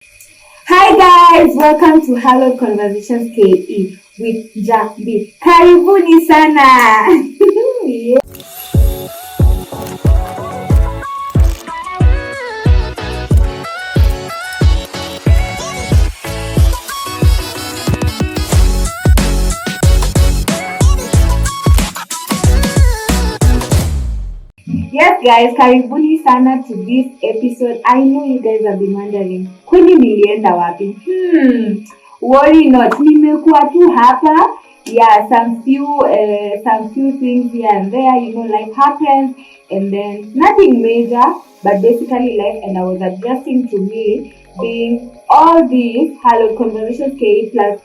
Hi guys, welcome to Hallowed Conversations Ke with Jambi. Karibuni sana. Yeah. Yes guys, karibuni sana to this episode. I know you guys have been wondering, kwani nilienda wapi? Worry not, nimekuwa tu hapa. Yeah, some few things here and there, life happens and then nothing major, but basically life, and I was adjusting to me being all these Hallowed Conversations Ke plus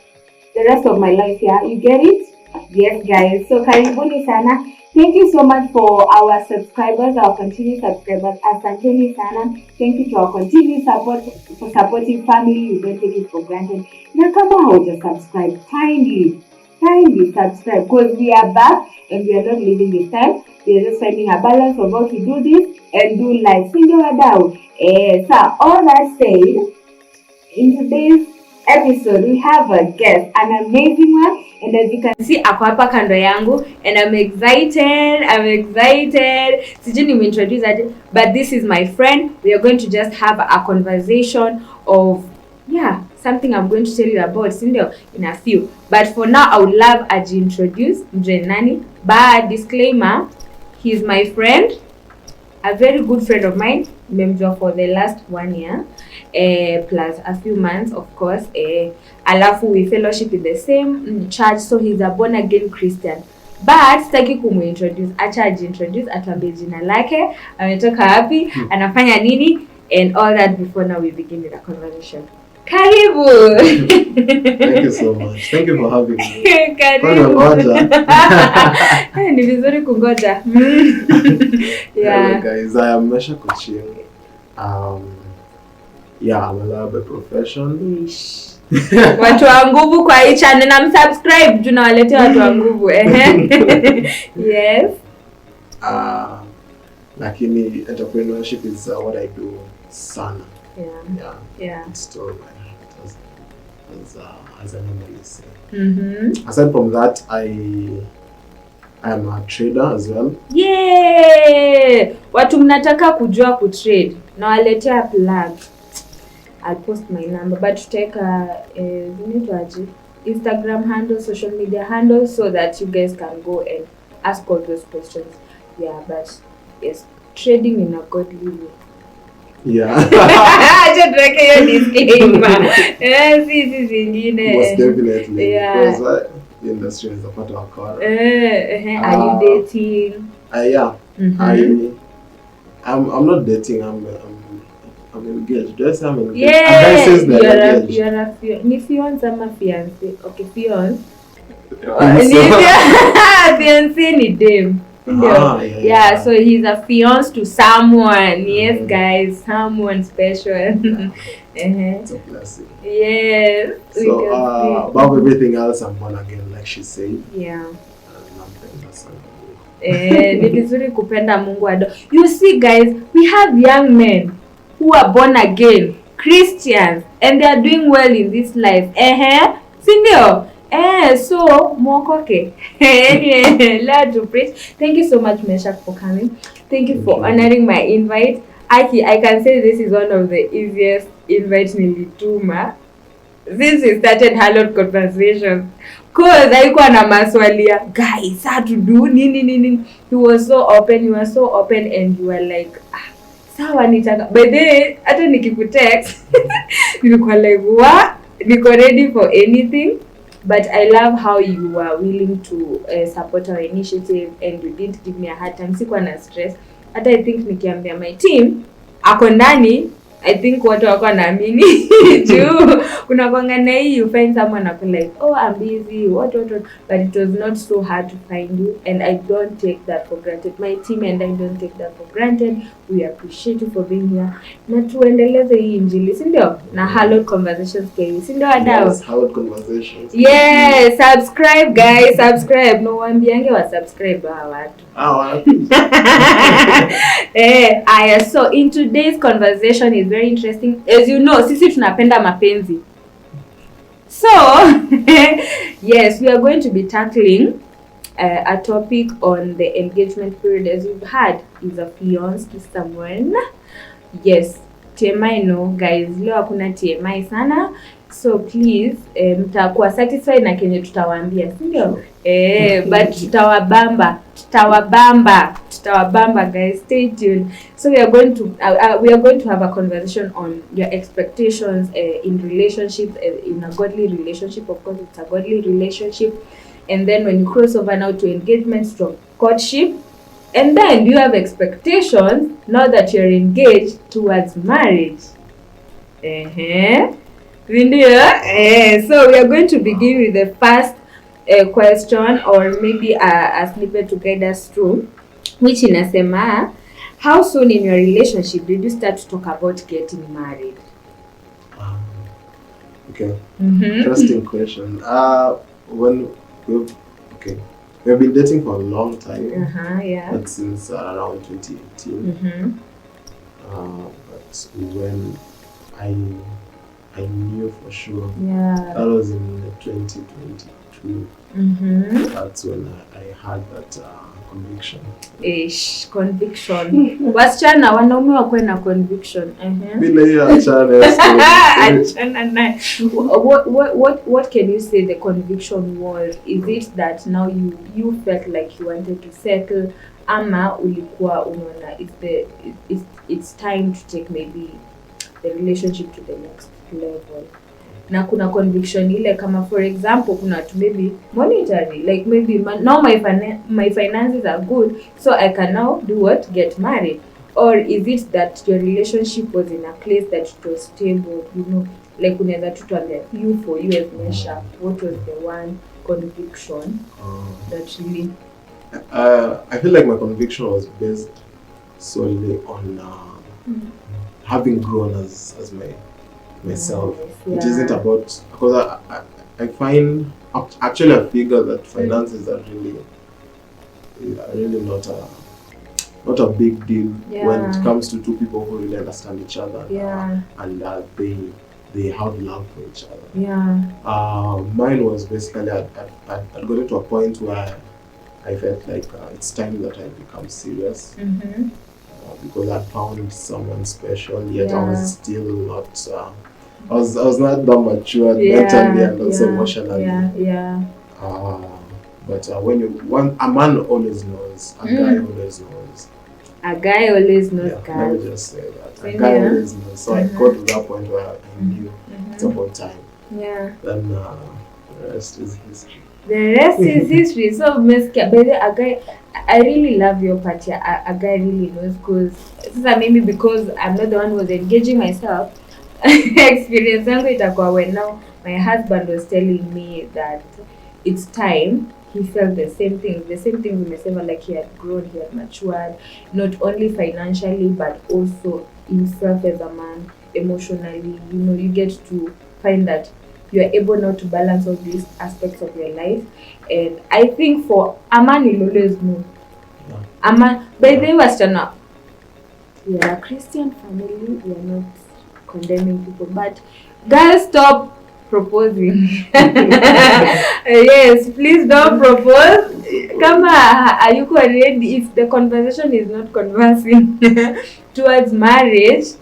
the rest of my life. Yeah, you get it? Yes guys, so karibuni sana. Thank you so much for our subscribers, our continued subscribers. Asanteni sana. Thank you to our continued support, for supporting family. We don't take it for granted. Na kama hauja subscribe, kindly subscribe, because we are back and we are not leaving this time. We are just finding a balance of how to do this and do live. Sindio wadau. So all that said, in today's episode we have a guest, an amazing one, and as you can see ako hapa kando yangu and I'm excited. Sijui nimeintroduce aje, but this is my friend. We are going to just have a conversation of something I'm going to tell you about sindio in a few, but for now I would love ajiintroduce mjue nani, but disclaimer, he's my friend, a very good friend of mine. Nimemjua for the last 1 year plus a few months, of course. Alafu we fellowship in the same church, so he's a born again Christian. But sitaki kumuintroduce, acha ajiintroduce, atuambie jina lake, ametoka wapi, anafanya nini and all that before now we begin with the conversation. Karibu. Thank you so much. Thank you for having me. Karibu. Ni vizuri kungoja. Hello guys, I am Mesha Coaching. I'm a lawyer by profession. Watu wa nguvu kwa hii channel, na msubscribe juu nawaletea watu wa nguvu. Yes. Lakini entrepreneurship is what I do sana. Yeah. It's still my heart as I normally say. Aside from that, I am a trader as well. Yeah. Watu mnataka kujua kutrade, nawaletea plug. I'll post my number, but to take Instagram handle, social media handle, so that you guys can go and ask all those questions. Yeah, but yes, trading in a godly way. Yeah. Just like your disclaimer. Zingine. Most definitely. Yeah. Because the industry is a part of our career. Are you dating? Yeah. I'm not dating. I'm engaged. Just I'm engaged. Yeah. You're a fiance ama fiance. Okay, fiance. Fiance ni dem. Yeah, so he's a fiance to someone. Yes, guys, someone special. It's a blessing. Yes. So above everything else, I'm born again, like she said. Yeah. Ni vizuri kupenda Mungu ado. You see guys, we have young men who are born again Christians and they are doing well in this life. Sindio? So mwokoke. Lord to preach. Thank you so much, Mesha, for coming. Thank you for honoring my invite. I can say this is one of the easiest invites nilituma since we started Hallowed Conversations. Cause haikuwa na maswali ya guys how to do nini. He was so open, and you were like sawa nitaka. By the way, hata nikikutext nilikuwa like what? Niko ready for anything. But I love how you were willing to support our initiative and you didn't give me a hard time. Sikuwa na stress. Hata I think nikiambia my team ako ndani, I think watu wako naamini juu kuna kwanga hii you find someone ako like I'm busy what, but it was not so hard to find you, and I don't take that for granted. My team and I don't take that for granted. We appreciate you for being here. Na tuendeleze hii injili, si ndio? Na Hallowed Conversations Ke, si ndio wadau? Yes, Hallowed Conversations. Yes, subscribe guys, subscribe. No waambiange wa subscribe hawa watu. So in today's conversation is very interesting. As you know, sisi tunapenda mapenzi. So, yes, we are going to be tackling a topic on the engagement period. As you've heard, is a fiancé to someone. Yes, TMI no guys, leo hakuna TMI sana. So please, mtakuwa satisfied na kenye tutawaambia, si ndio? But tutawabamba guys, stay tuned. So we are going to have a conversation on your expectations in relationships, in a godly relationship. Of course, it's a godly relationship. And then when you cross over now to engagement from courtship, and then you have expectations now that you're engaged towards marriage. So we are going to begin with the first question, or maybe a snippet to guide us through, which inasema, how soon in your relationship did you start to talk about getting married? Okay. Interesting question. We've been dating for a long time. Yeah. But since around 2018. But when I knew for sure. Yeah. That was in 2022. That's when I had that conviction. Conviction. Wasichana wanaume wakwe na conviction. What can you say the conviction was? Is it that now you felt like you wanted to settle, ama ulikuwa unaona it's time to take maybe the relationship to the next level? Na kuna conviction ile kama, for example, kuna to maybe monetary, like maybe now my finances are good, so I can now do what? Get married. Or is it that your relationship was in a place that it was stable, you know, like unaweza tu tuambia you for you as measure, what was the one conviction that really I feel like my conviction was based solely on having grown as myself. Yeah. It isn't about, because I find, actually I figure that finances are really not a big deal when it comes to two people who really understand each other. And they have love for each other. Mine was basically I'd gotten to a point where I felt like it's time that I become serious. Because I found someone special, yet I was still not. I was not that mature mentally and also emotionally. But when a man always knows, a guy always knows. A guy always knows, guys. Let me just say that. A guy always knows. So I got to that point where I knew it's about time. Then the rest is history. The rest is history. So, Miss Kabede, a guy, I really love your part here. A guy really knows, because maybe because I'm not the one who was engaging myself. Experience yangu itakuwa when now my husband was telling me that it's time. He felt the same thing umesema, like he had grown, he had matured, not only financially but also himself as a man, emotionally. You know, you get to find that you are able now to balance all these aspects of your life. And I think for a man, you'll always know. A man, by the way, wasichana, we are a Christian family, we are not condemning people, but guys, stop proposing. Yes, please don't propose. Kama hayuko ready, if the conversation is not conversing towards marriage,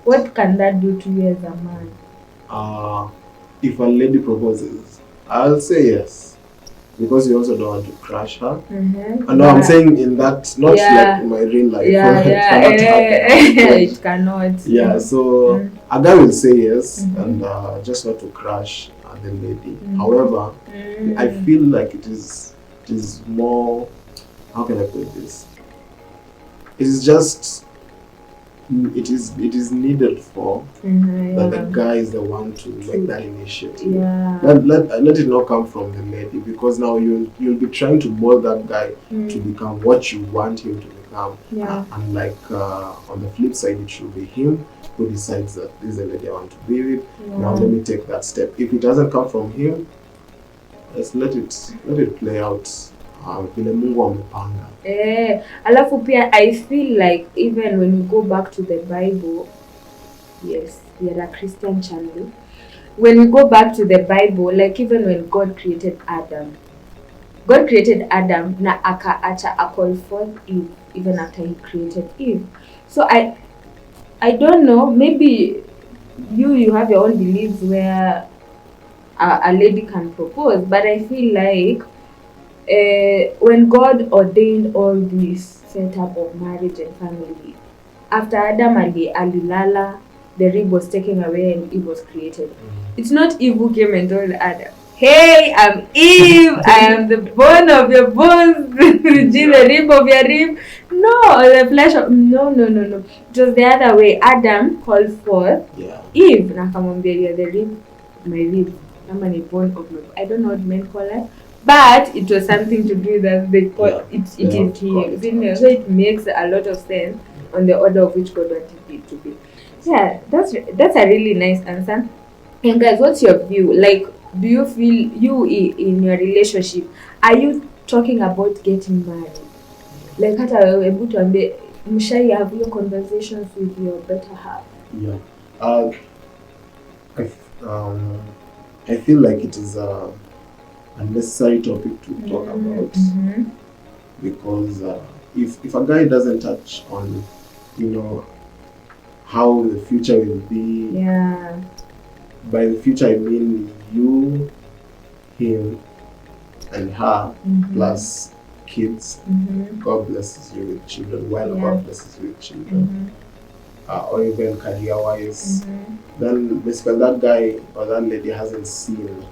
what can that do to you as a man? If a lady proposes, I'll say yes. Because you also don't want to crush her. No, I'm saying in that, not like in my real life. It cannot. Yeah, so a guy will say yes, and just not to crush the lady. However, I feel like it is more, how can I put this? It is just it is needed for that the guy is the one to make that initiative. Let it not come from the lady, because now you'll be trying to mold that guy to become what you want him to become. And like on the flip side, it should be him who decides that this is the lady I want to be with. Now let me take that step. If it doesn't come from him, let's let it play out. Vile Mungu amepanga. Alafu pia I feel like even when we go back to the Bible, yes, we are a Christian channel. When we go back to the Bible, like even when God created Adam na akaacha call forth Eve even after he created Eve. So I don't know, maybe you have your own beliefs where a lady can propose, but I feel like when God ordained all this setup of marriage and family, after Adam alilala, the rib was taken away and Eve was created. It's not Eve who came and told Adam, "Hey, I'm Eve. I am the bone of your bones, the rib of your rib." No, the flesh of no. It was the other way. Adam called forth Eve. Nakamwambia, "You're the rib, my rib. I'm a bone of my." I don't know what men call it. But it was something to do that they call it is him. So it makes a lot of sense on the order of which God wanted it to be. Yeah, that's a really nice answer. And guys, what's your view? Like, do you feel you in your relationship, are you talking about getting married? Like, hata able to ambe mshai have your conversations with your better half? Yeah. I feel like it is a necessary topic to talk about, because if a guy doesn't touch on, how the future will be, by the future I mean you, him, and her, plus kids. God blesses you with children, while God blesses you with children, or even career-wise, then basically that guy or that lady hasn't seen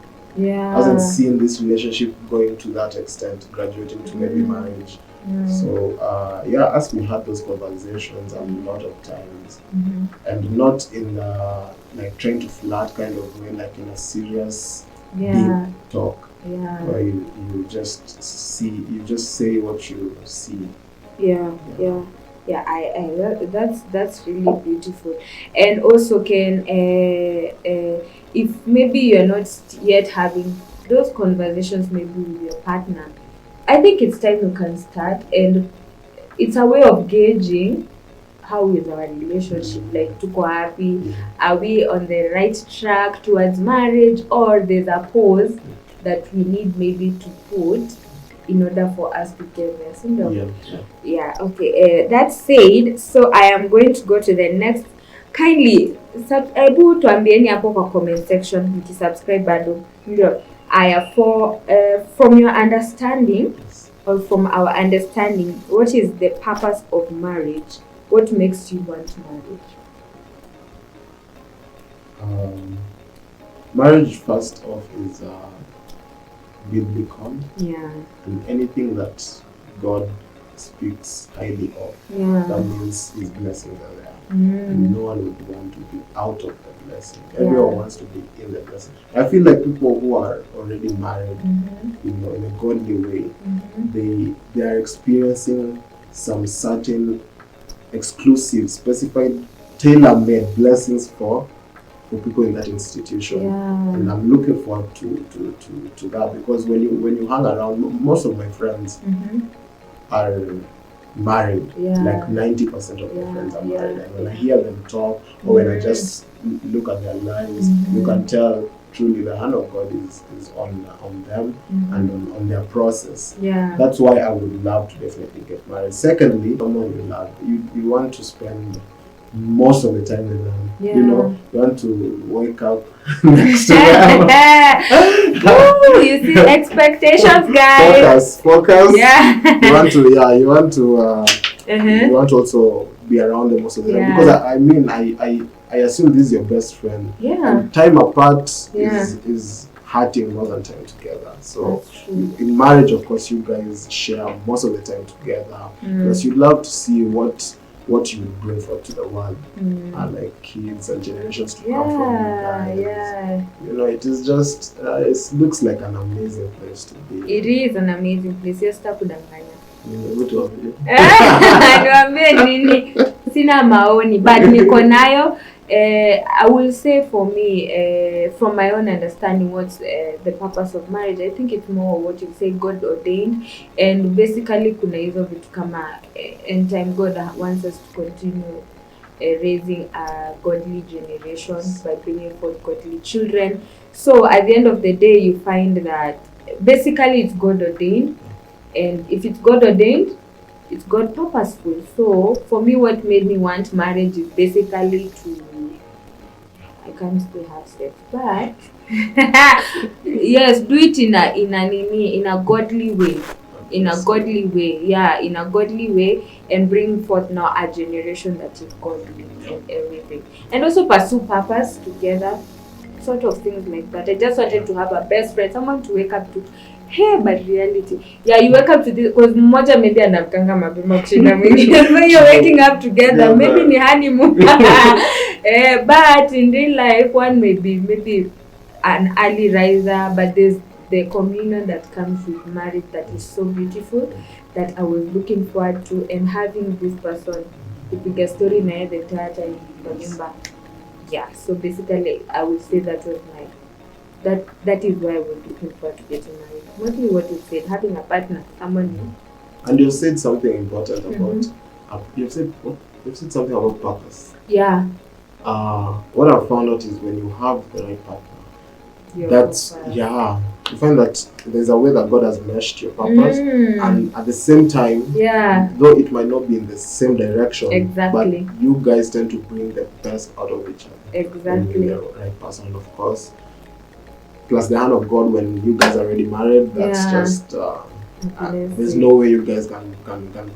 this relationship going to that extent, graduating to maybe marriage. So as we had those conversations a lot of times, and not in like trying to flirt kind of way, like in a serious deep talk, where you just say what you see. That's really beautiful. And also, Ken, if maybe you're not yet having those conversations maybe with your partner, I think it's time you can start, and it's a way of gauging how is our relationship, like tuko happy, are we on the right track towards marriage, or there's a pause that we need maybe to put in order for us to get there. Okay. That said, so I am going to go to the next. Kindly hebu tuambieni hapo kwa comment section mkisubscribe bado. Ndio. Aya, from your understanding, or from our understanding, what is the purpose of marriage? What makes you want marriage? Marriage, first off, is biblical. And anything that God speaks highly of, that means His blessings are there. And no one would want to be out of the blessing. Everyone wants to be in the blessing. I feel like people who are already married, in a godly way, they are experiencing some certain exclusive, specified, tailor-made blessings for people in that institution. And I'm looking forward to that, because when you hang around, most of my friends are married. Like 90% of my friends are married. And when I hear them talk, or when I just look at their lives, you can tell truly the hand of God is on them and on their process. That's why I would love to definitely get married. Secondly, someone you love, you want to spend most of the time with them. You want to wake up next to them. You see, expectations, guys. Focus. You want to also be around them most of the time, because I assume this is your best friend. And time apart is hurting more than time together. So in marriage, of course, you guys share most of the time together, because you'd love to see what what you bring forth to the world are like kids and generations to come from you guys. You know, it is just it looks like an amazing place to be. It is an amazing place. Yes, takudanganya. Niambie nini? Sina maoni, but niko nayo. I will say for me, from my own understanding, what's the purpose of marriage? I think it's more what you say, God ordained, and basically kuna hizo vitu kama in time God wants us to continue raising a godly generation by bringing forth godly children. So at the end of the day, you find that basically it's God ordained, and if it's God ordained, it's God purposeful. So for me, what made me want marriage is basically to, I can't still have sex, but yes, do it in a godly way. In a godly way, and bring forth now a generation that is godly and everything, and also pursue purpose together, sort of things like that. I just wanted to have a best friend, someone to wake up to. Hey, but reality, you wake up to this because mmoja maybe anakanga mapema kushinda mwingine, so you're waking up together, maybe ni honeymoon. But in real life, one may be maybe an early riser, but there's the communion that comes with marriage that is so beautiful that I was looking forward to, and having this person the biggest story na the entire time kwa nyumba. Yeah, so basically I would say that was that is why I was looking forward to getting married. Mostly what you said, having a partner, someone new. And you said something important about you've said something about purpose. Yeah. What I've found out is when you have the right partner, you find that there's a way that God has meshed your purpose, and at the same time, though it might not be in the same direction, but you guys tend to bring the best out of each other. Exactly. The right person, and of course, plus the hand of God when you guys are already married. That's just there's no way you guys can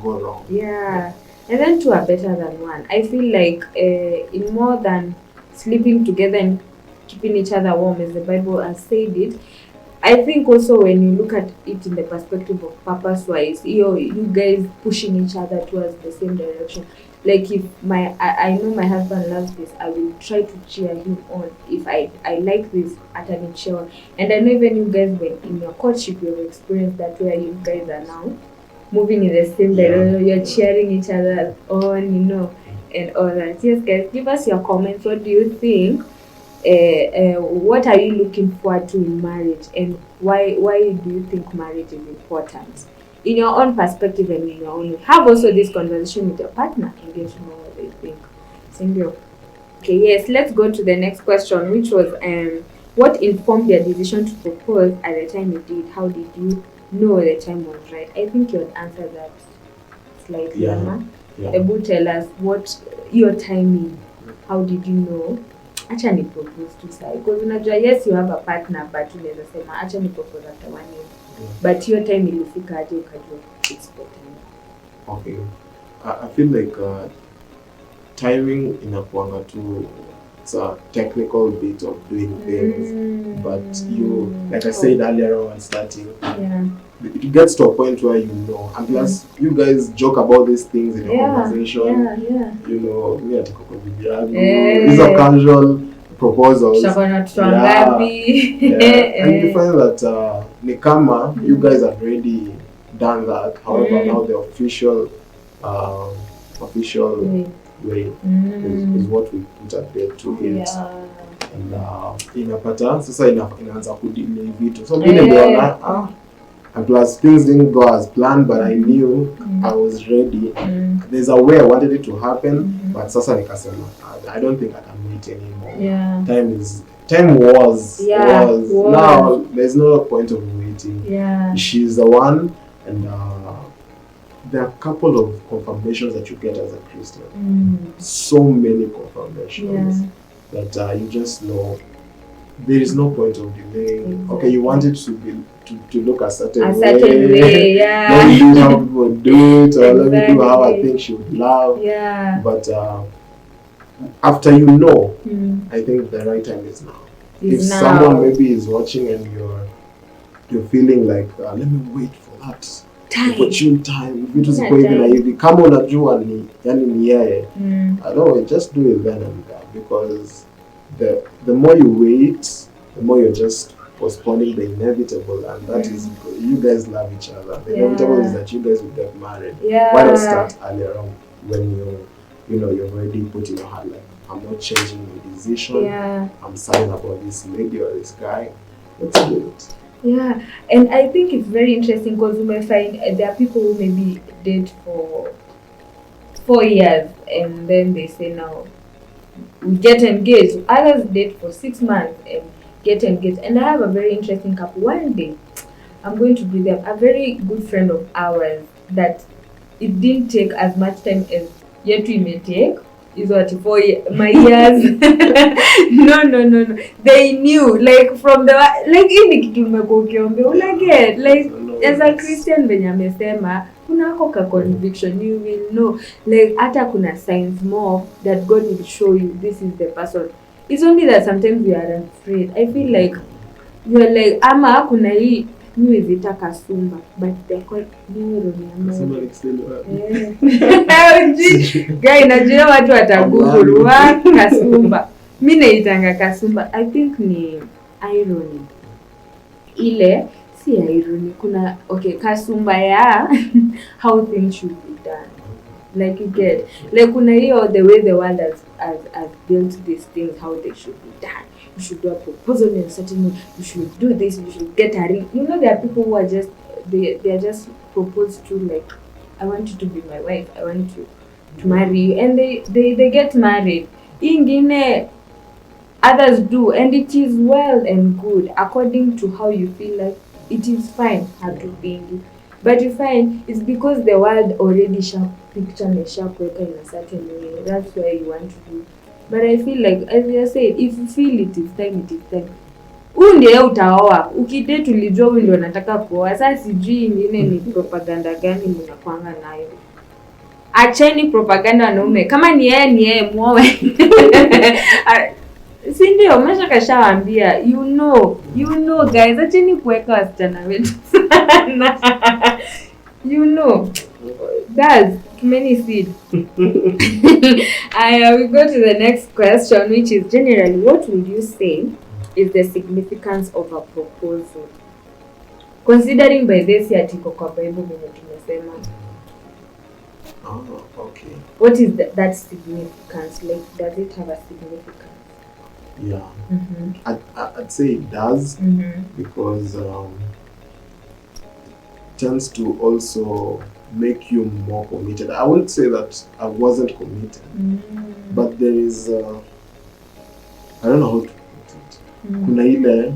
go wrong. Yeah. And then two are better than one. I feel like in more than sleeping together and keeping each other warm, as the Bible has said it, I think also when you look at it in the perspective of purpose-wise, you guys pushing each other towards the same direction. Like if I know my husband loves this, I will try to cheer him on. If I like this, atanichewa. And I know even you guys, when in your courtship, you have experienced that where you guys are now moving in the same direction, you're cheering each other on, and all that. Yes, guys, give us your comments. What do you think? What are you looking forward to in marriage, and why do you think marriage is important in your own perspective and in your own way? Have also this conversation with your partner and get to know what they think. Sindio. Okay, yes, let's go to the next question, which was what informed your decision to propose at the time you did? How did you know the time was right? I think you would answer that slightly. Ebu tell us what your timing. How did you know? Acha ni propose to say, because unajua yes you have a partner, but unaweza sema acha ni propose after 1 year. But your time ilifika aje ukajua it's the time? Okay, I feel like timing inakuanga tu, it's a technical bit of doing things, but you, like I said earlier on starting, it gets to a point where and plus you guys joke about these things in your conversation. Me at these are casual proposals. And you find that nikama you guys have already done that. However, now the official way is what we put a date to it. And inapata sasa inaanza kudelay vitu. So mimi niliona and plus things didn't go as planned, but I knew I was ready. There's a way I wanted it to happen, but sasa nikasema I don't think I can wait anymore. Time was. Now there's no point of waiting. She's the one, and there are a couple of confirmations that you get as a Christian. So many confirmations that you just know there is no point of delaying. Okay, you want it to look a certain way. Let me do how people do it, or let me do how I think she would love. But after I think the right time is now. If someone maybe is watching and you're feeling like let me wait for that opportune time, vitu ziko hivi na hivi, kama unajua ni yani ni yeye, I don't know, just do it then and there, because the more you wait, the more you're just postponing the inevitable, and that is you guys love each other. The inevitable is that you guys will get married. Why not start earlier on when you're already put in your heart, like, I'm not changing my decision. I'm sad about this lady or this guy. Let's do it. Yeah, and I think it's very interesting because you may find there are people who maybe date for 4 years and then they say now we get engaged. Others date for 6 months and get engaged. And I have a very interesting couple. One day, I'm going to be them. A very good friend of ours that it didn't take as much time as yet we may take. Is what 4 my years. No. They knew, like, from the like in kitu umekukiombe unaget, like as a Christian venye amesema kunako ka conviction, you will know, like hata kuna signs more that God will show you this is the person. It's only that sometimes we are afraid. I feel like we are like ama kuna hii new vita kasumba, but they call neuro guy najua watu watagugulwa kasumba. Mimi naitanga kasumba. I think ni irony. Ile si irony, kuna kasumba ya how things should be done. Like you get, like kuna hiyo the way the world has built these things, how they should be done. You should do a proposal in a certain way. You should do this. You should get a ring. You know, there are people who are just they are just proposed to, like, I want you to be my wife. I want you to marry you, and they get married. Ingine others do, and it is well and good according to how you feel like it is fine. But you find it's because the world already picture in a certain way. That's why you want to do. But I feel like, as I said, if you feel it is time, it is time. Ndiye utaoa. Ukidate ulijua wewe ndio unataka kuoa. Sasa sijui ingine ni propaganda gani mnakwanga nayo. Acheni propaganda wanaume. Kama ni yeye muoe. Si ndio umeshakashawaambia, you know guys, acheni kuweka wasichana wetu sana. You know. That's many seed. We go to the next question, which is generally, what would you say is the significance of a proposal? Considering by this article kwa Bible mwenye tumesema. Okay. What is that significance? Like, does it have a significance? Yeah. I'd say it does, because it tends to also make you more committed. I wouldn't say that I wasn't committed, but there is I don't know how to put it. Kuna ile,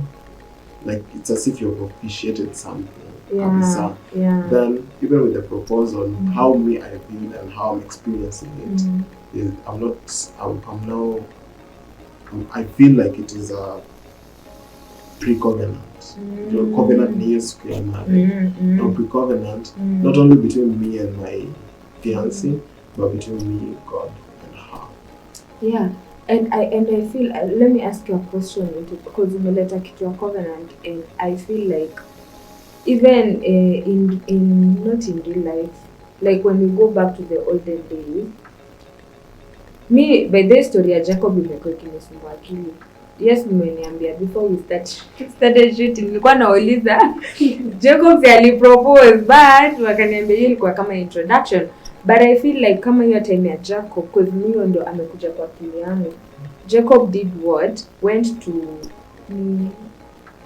like, it's as if you've appreciated something. Then even with the proposal, how me I feel and how I'm experiencing it is I feel like it is a pre-covenant. Covenant needs to be married. Now pre-covenant, not only between me and my fiancé, but between me, God, and her. Yeah, and I feel, let me ask you a question, because umeleta kitu ya covenant, and I feel like even in not in real life, like when we go back to the olden days, me by the story ya Jacob imekuwa kinisumbua akili. Yes, mmeniambia before we started shooting, nilikuwa nauliza Jacob alipropose, but wakaniambia hiyo ilikuwa kama introduction. But I feel like kama hiyo time ya Jacob, because mimi ndo amekuja kwa akili yangu. Jacob did what? Went to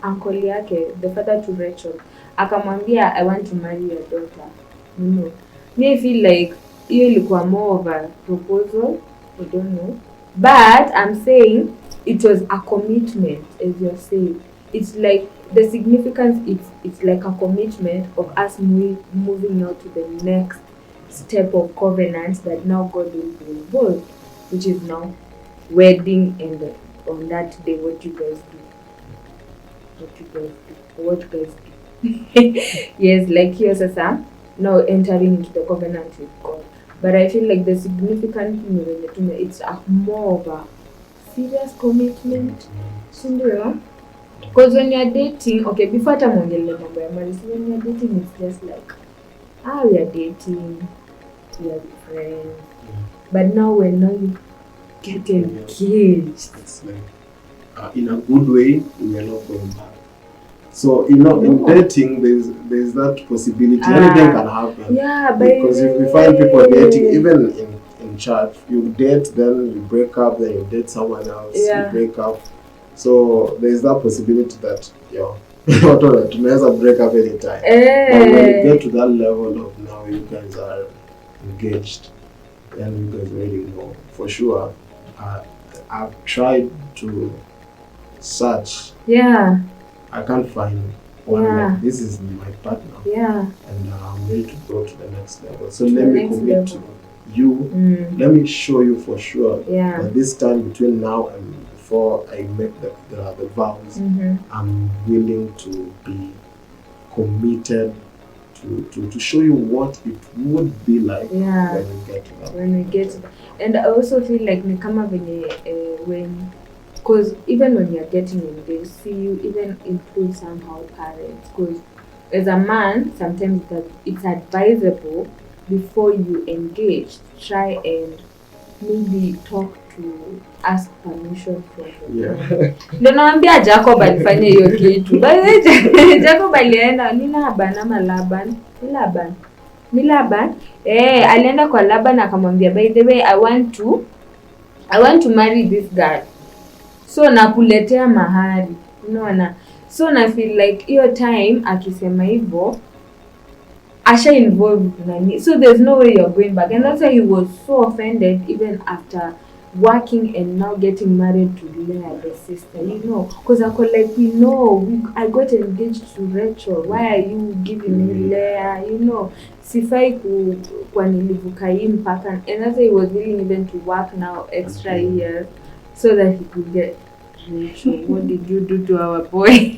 uncle yake, the father to Rachel. Akamwambia, I want to marry your daughter. No. Me feel like hiyo ilikuwa more of a proposal. I don't know. But I'm saying it was a commitment, as you're saying. It's like the significance, it's like a commitment of us moving out to the next step of covenant that now God will be involved, which is now wedding, and on that day what you guys do. Yes, like here sasa, now entering into the covenant with God. But I feel like the significant thing, it's a more of a serious commitment. Because when you're dating, okay, before I'm on the marriage, when you're dating, it's just like we are dating, we are friends, but now you get engaged. It's like in a good way, we are not going back. So in dating, there's that possibility. Anything can happen. Yeah, because if we find people dating, even in church, you date, then you break up, then you date someone else, you break up. So there's that possibility that tunaweza break up anytime. But when you get to that level of now you guys are engaged, then you guys already know for sure. I've tried to search. I can't find one like this is my partner. And I'm ready to go to the next level. So let me commit to you. Let me show you for sure that this time between now and before I make the vows, I'm willing to be committed to show you what it would be like when we get to that. When we get to that. And I also feel like nikama when because even when you're getting engaged, you even include somehow parents. Because as a man, sometimes it's advisable before you engage, try and maybe talk to ask permission from your parents. Ndio naambia Jacob alifanya hiyo kitu. Jacob alienda ni Laban. Alienda kwa Laban akamwambia, by the way, I want to marry this girl. So nakuletea mahari. Unaona? So na feel like hiyo time akisema hivyo asha involved nani. So there's no way you're going back. And that's why he was so offended even after working and now getting married to Leah, the sister, because I could like, I got engaged to Rachel. Why are you giving me Leah? Sifai kwa nilivuka hii mpaka. And that's why he was willing even to work now extra years so that he could get Rachel. What did you do to our boy?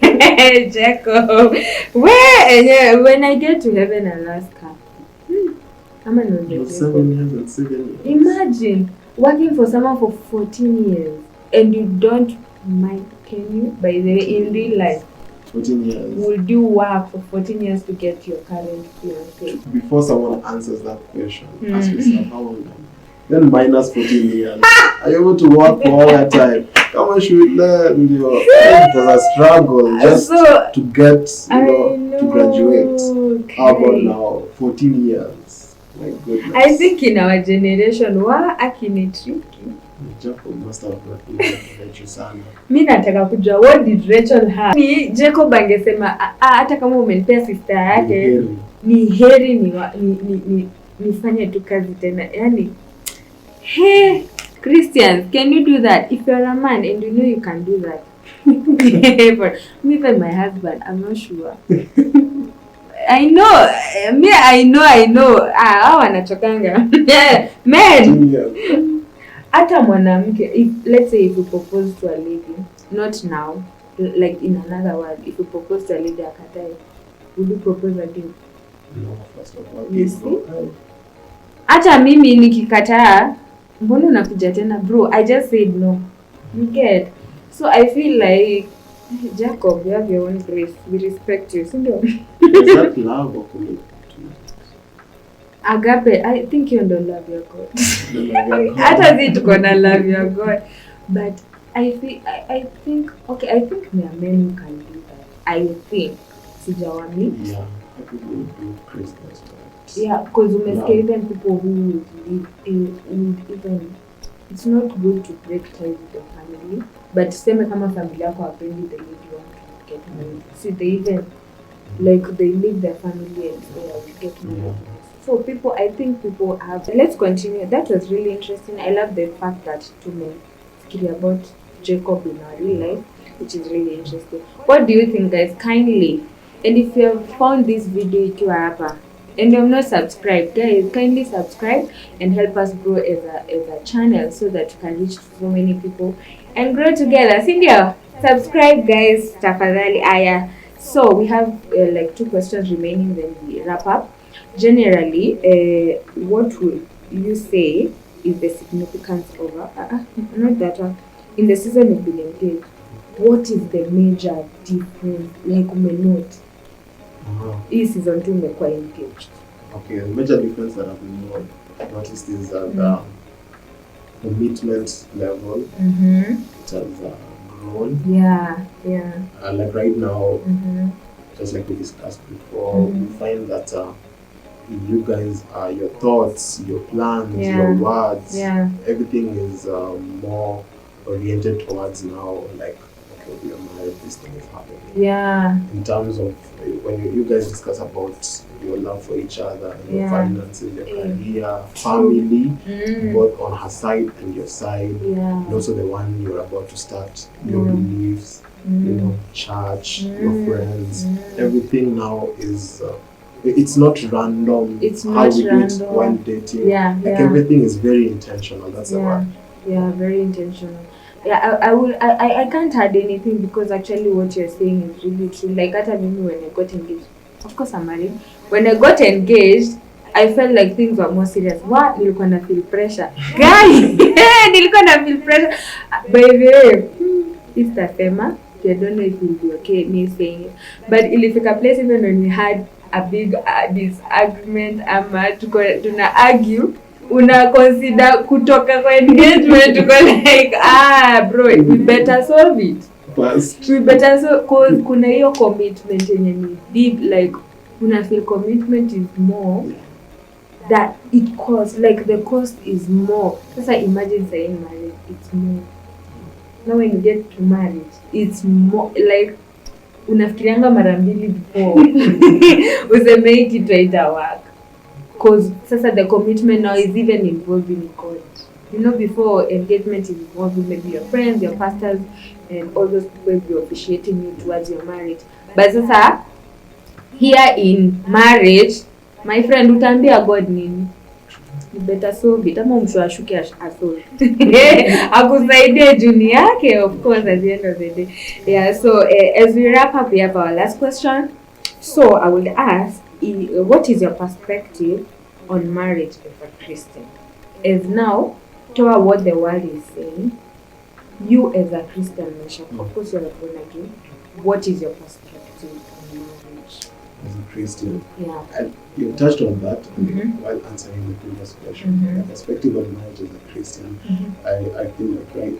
Jacob. When I get to heaven, I'll ask her. I'm an 7 years. Imagine working for someone for 14 years and you don't mind, can you? By the way, in real life, 14 years. Would you work for 14 years to get your current fiance? Before someone answers that question, ask yourself, how old am I? Then minus 14 years. Are you able to work for all that time? How much should we learn? It was a struggle just to get, to graduate. How about now? 14 years. My goodness. I think in our generation, akini tricky. Jacob must have not been Rachel sana. Mimi nataka kujua what did Rachel have. Ni Jacob angesema hata kama umenipea sister yake ni heri nifanye tu kazi tena. Yaani hey Christians, can you do that? If you're a man and you know you can do that. But even my husband, I'm not sure. I know. Hao wanachokanga. Men. Hata mwanamke, let's say if you propose to a lady, not now, like in another world, if you propose to a lady akatai, would you propose again? No, first of all. You see? Hata mimi nikikataa, mbona unakuja tena bro? I just said no. You get? So I feel like Jacob, you have your own grace. We respect you. Is that love or commitment? Agape, I think you don't love your God. Hata zi tuko na love your God. But I think there are men who can do that. I think. Sijawami. Yeah, I think we would be Christians. Yeah, because umesikia even people who would even, it's not good to break ties with your family. But tuseme kama familia yako hapendi the lady want to get married. See, they even, like, they leave their family and say, I will get married. Yeah. So I think people have, let's continue. That was really interesting. I love the fact that tumefikiria about Jacob in our real life, which is really interesting. What do you think, guys? Kindly, and if you have found this video ikiwa hapa and you have not subscribed, guys, kindly subscribe and help us grow as a channel so that we can reach so many people and grow together. Sindio? Subscribe, guys. Tafadhali aya. So we have like 2 questions remaining, then we wrap up. Generally, what would you say is the significance of not that one, in the season you've been engaged? What is the major difference? Like umenote, hii season 2 umekuwa engaged. Okay, the major difference that I've noticed is that the commitment level it has grown. Yeah. Like right now, just like we discussed before, we find that you guys, your thoughts, your plans, your words, everything is more oriented towards now, like, okay, we are married, this thing is happening. Yeah. In terms of when you guys discuss about your love for each other, your finances, your career, family, both on her side and your side, and also the one you're about to start, your beliefs, church, your friends, everything now is it's not random. It's how not we random. do it while dating. Like everything is very intentional. That's the word. Yeah, very intentional. Yeah, I can't add anything because actually what you're saying is really true. Like at when I got engaged, of course I'm married. When I got engaged, I felt like things were more serious. What? Nilikuwa na feel pressure. Guy! Nilikuwa na feel pressure. By the way, Istasema, I don't know if you'll be okay me saying it. But ilifika place even when we had a big disagreement ama tuna argue, una consider kutoka kwa engagement, uko like, bro, we better solve it first. We better cause kuna hiyo commitment yenye ni deep, like una feel commitment is more that it costs, like the cost is more. Sasa imagine saying marriage, it's more. Now when you get to marriage, it's more like unafikirianga mara mbili before useme hii kitu haitawaka. Cause sasa the commitment now is even involving God. Before engagement is involving maybe your friends, your pastors, and all those people will be officiating you towards your marriage. But sasa here in marriage, my friend, utaambia God nini? You better solve it. Ama mshuashuke asolve. Akusaidie juni yake, of course, at the end of the day. Yeah, so as we wrap up, we have our last question. So I would ask, what is your perspective on marriage as a Christian? As now, to what the world is saying, you as a Christian nation, of course you're born again, what is your perspective on marriage? As a Christian? Yeah. You touched on that while answering the previous question. The perspective on marriage as a Christian, I feel like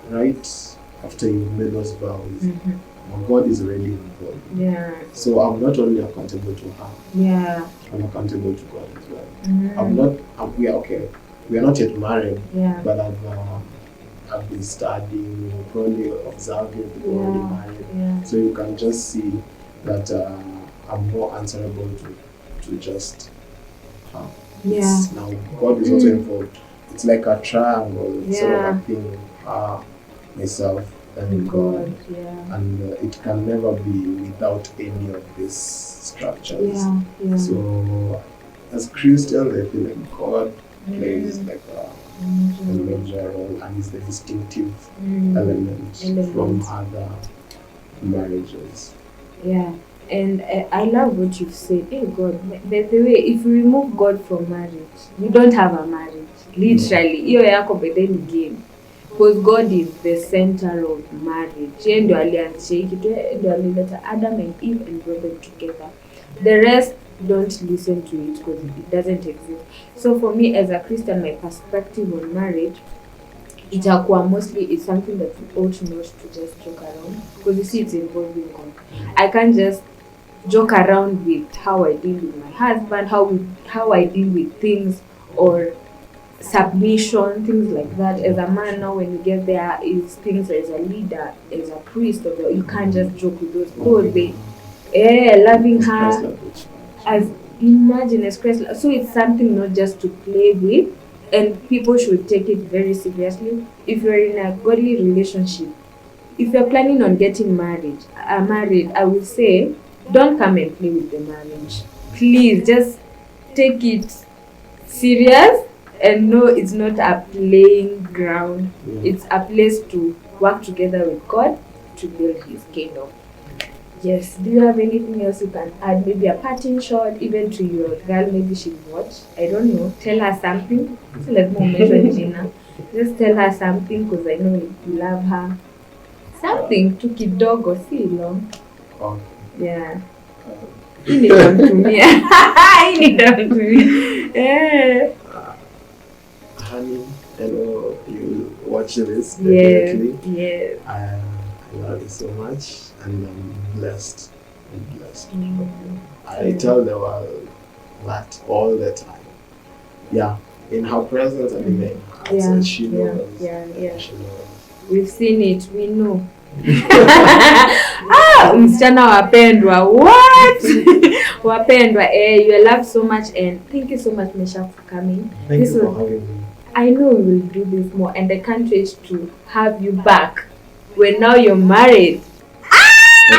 right after you've made those vows, God is already involved. Yeah. So I'm not only accountable to her. Yeah. I'm accountable to God as well. We are not yet married. Yeah. But I've been studying, probably observing people already married. Yeah. So you can just see that I'm more answerable to just her. Now God is also involved. It's like a triangle, sort of a thing. Myself and God. And it can never be without any of these structures. So as Christians, I feel like God plays like a major role and is the distinctive element from other marriages. Yeah. And I love what you've said. Hey God, by the way, if we remove God from marriage, we don't have a marriage. Literally. Hiyo yako by the game. Because God is the center of marriage. Yeye ndio alianzisha hiki kitu, ndio alileta Adam and Eve and brought them together. The rest don't listen to it because it doesn't exist. So for me as a Christian, my perspective on marriage, itakuwa mostly is something that we ought not to just joke around, because you see it's involving God. I can't just joke around with how I deal with my husband, how I deal with things or submission, things like that. As a man now, when you get there, is things as a leader, as a priest, or you can't just joke with those people. Loving her as imagine as Christ. So it's something not just to play with, and people should take it very seriously. If you're in a godly relationship, if you're planning on getting married, I would say don't come and play with the marriage. Please just take it serious and know it's not a playing ground. It's a place to work together with God to build His kingdom. Yes. Do you have anything else you can add? Maybe a parting shot, even to your girl, maybe she'll watch. I don't know. Tell her something. So let's not mention Gina. Just tell her something because I know you love her. Something to kidogo, si long. Okay. Yeah. Nitamtumia. Honey, I know you watch this definitely. Yes. I love you so much, and I'm blessed. I tell the world that all the time. Yeah, in her presence and in my heart. So she knows. She knows. We've seen it. We know. Msichana wapendwa. What? Wapendwa. You love so much, and thank you so much, Mesha, for coming. Thank you for having me. I know we will do this more, and I can't wait to have you back when now you're married. I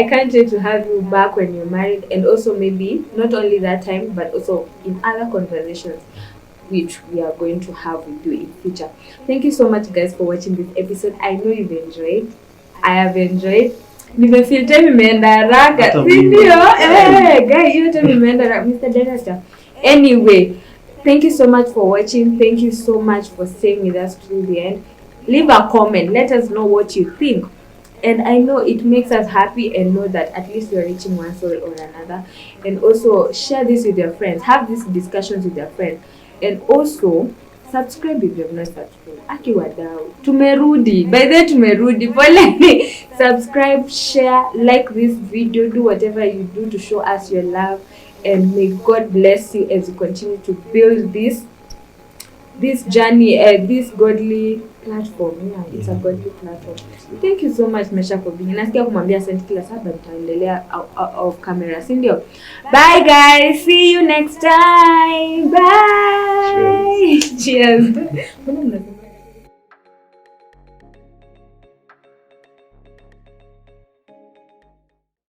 can't wait to have you back when you're married, and also maybe not only that time, but also in other conversations which we are going to have with you in future. Thank you so much, guys, for watching this episode. I know you've enjoyed. I have enjoyed. Nimefeel time imeenda haraka, si ndio? Guys, you time imeenda haraka, Mr. Director. Anyway, thank you so much for watching. Thank you so much for staying with us till the end. Leave a comment. Let us know what you think. And I know it makes us happy and know that at least you're reaching one soul or another. And also share this with your friends. Have these discussions with your friends. And also subscribe if you have not subscribed. Aki wadau. Tumerudi. By the way, tumerudi. Poleni. Subscribe, share, like this video. Do whatever you do to show us your love. And may God bless you as you continue to build this journey, this godly platform. Yeah, it's a godly platform. Thank you so much, Mesha, for being. Nasikia kumwambia asante kila saa, but nitaendelea off camera, si ndio? Bye guys, see you next time. Bye. Cheers.